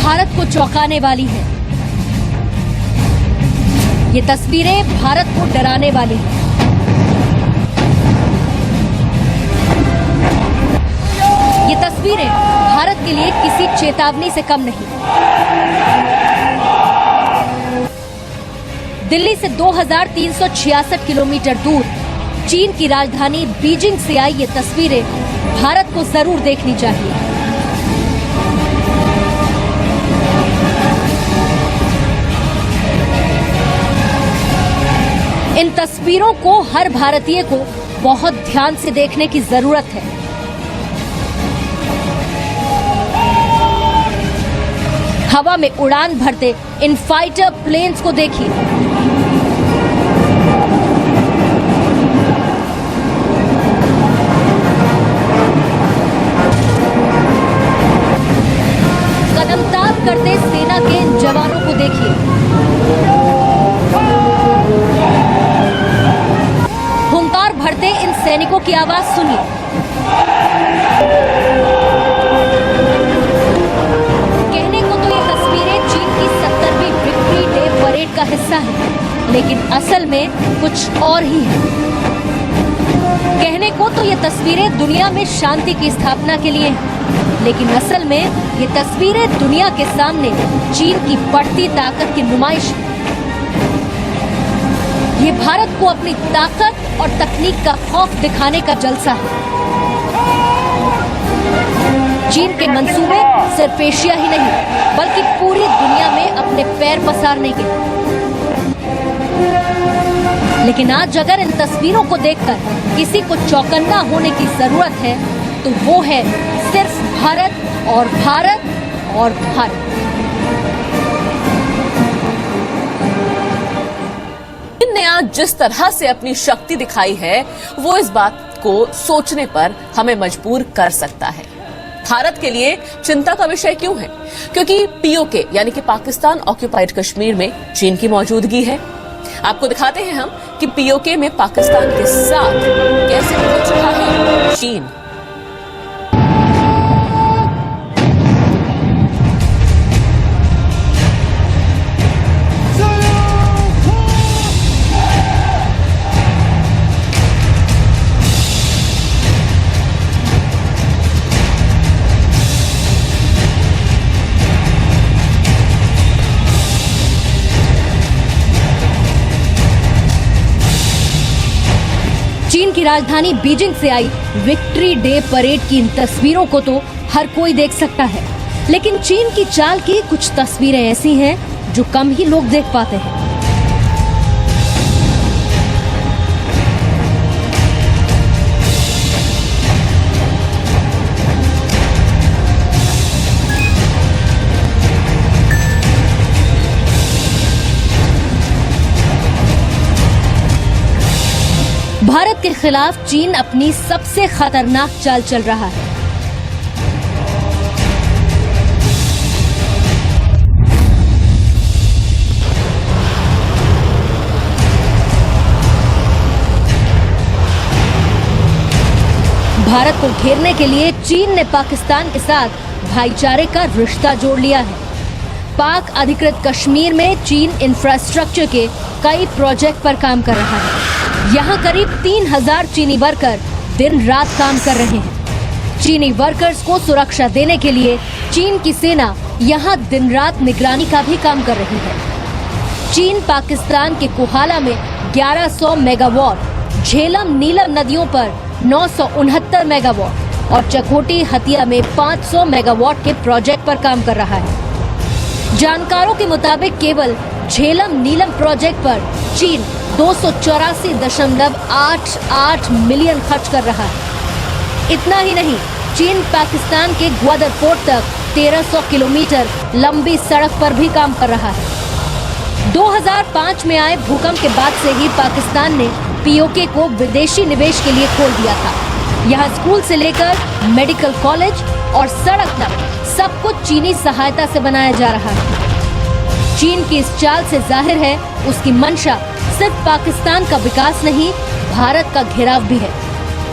भारत को चौंकाने वाली हैं। ये तस्वीरें भारत को डराने वाली हैं। ये तस्वीरें भारत के लिए किसी चेतावनी से कम नहीं। दिल्ली से 2366 किलोमीटर दूर चीन की राजधानी बीजिंग से आई ये तस्वीरें भारत को जरूर देखनी चाहिए। इन तस्वीरों को हर भारतीय को बहुत ध्यान से देखने की जरूरत है। हवा में उड़ान भरते इन फाइटर प्लेन्स को देखिए। कदमताल करते सेना के इन जवानों को देखिए। हुंकार भरते इन सैनिकों की आवाज सुनिए। कहने को तो ये तस्वीरें चीन की 70वीं विक्ट्री डे परेड का हिस्सा है, लेकिन असल में कुछ और ही है। कहने को तो ये तस्वीरें दुनिया में शांति की स्थापना के लिए हैं, लेकिन असल में ये तस्वीरें दुनिया के सामने चीन की बढ़ती ताकत की नुमाइश है। ये भारत को अपनी ताकत और तकनीक का खौफ दिखाने का जलसा है। चीन के मंसूबे सिर्फ एशिया ही नहीं बल्कि पूरी दुनिया में अपने पैर पसारने के। लेकिन आज अगर इन तस्वीरों को देखकर किसी को चौकन्ना होने की जरूरत है तो वो है सिर्फ भारत और भारत और भारत। चीन ने आज जिस तरह से अपनी शक्ति दिखाई है वो इस बात को सोचने पर हमें मजबूर कर सकता है। भारत के लिए चिंता का विषय क्यों है? क्योंकि पीओके यानी कि पाकिस्तान ऑक्यूपाइड कश्मीर में चीन की मौजूदगी है। आपको दिखाते हैं हम कि पीओके में पाकिस्तान के साथ कैसे पहुंच रहा है चीन। चीन की राजधानी बीजिंग से आई विक्ट्री डे परेड की इन तस्वीरों को तो हर कोई देख सकता है, लेकिन चीन की चाल की कुछ तस्वीरें ऐसी हैं जो कम ही लोग देख पाते हैं। भारत के खिलाफ चीन अपनी सबसे खतरनाक चाल चल रहा है। भारत को घेरने के लिए चीन ने पाकिस्तान के साथ भाईचारे का रिश्ता जोड़ लिया है। पाक अधिकृत कश्मीर में चीन इंफ्रास्ट्रक्चर के कई प्रोजेक्ट पर काम कर रहा है। यहाँ करीब 3000 चीनी वर्कर दिन रात काम कर रहे हैं। चीनी वर्कर्स को सुरक्षा देने के लिए चीन की सेना यहाँ दिन रात निगरानी का भी काम कर रही है। चीन पाकिस्तान के कोहाला में 1100 मेगावाट, झेलम नीलम नदियों पर 969 मेगावाट और चकोटी हतिया में 500 मेगावाट के प्रोजेक्ट पर काम कर रहा है। जानकारों के मुताबिक केवल झेलम नीलम प्रोजेक्ट पर चीन 284.88 मिलियन खर्च कर रहा है। इतना ही नहीं, चीन पाकिस्तान के ग्वादर पोर्ट तक 1300 किलोमीटर लंबी सड़क पर भी काम कर रहा है। 2005 में आए भूकंप के बाद से ही पाकिस्तान ने पीओके को विदेशी निवेश के लिए खोल दिया था। यहाँ स्कूल से लेकर मेडिकल कॉलेज और सड़क तक सब कुछ चीनी सहायता से बनाया जा रहा है। चीन की इस चाल से जाहिर है उसकी मंशा सिर्फ पाकिस्तान का विकास नहीं, भारत का घेराव भी है।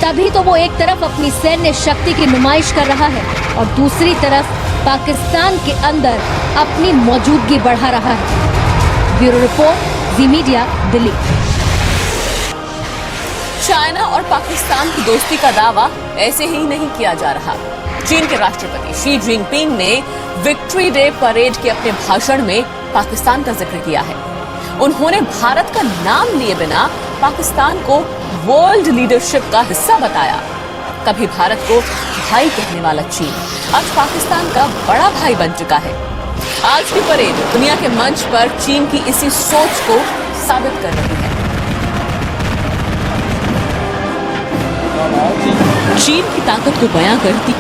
तभी तो वो एक तरफ अपनी सैन्य शक्ति की नुमाइश कर रहा है और दूसरी तरफ पाकिस्तान के अंदर अपनी मौजूदगी बढ़ा रहा है। ब्यूरो रिपोर्ट, जी मीडिया, दिल्ली। चाइना और पाकिस्तान की दोस्ती का दावा ऐसे ही नहीं किया जा रहा। चीन के राष्ट्रपति शी जिनपिंग ने विक्ट्री डे परेड के अपने भाषण में पाकिस्तान का जिक्र किया है। उन्होंने भारत का नाम लिए बिना पाकिस्तान को वर्ल्ड लीडरशिप का हिस्सा बताया। कभी भारत को भाई कहने वाला चीन आज पाकिस्तान का बड़ा भाई बन चुका है। आज की परेड दुनिया के मंच पर चीन की इसी सोच को साबित कर रही है। चीन की ताकत को बयां करती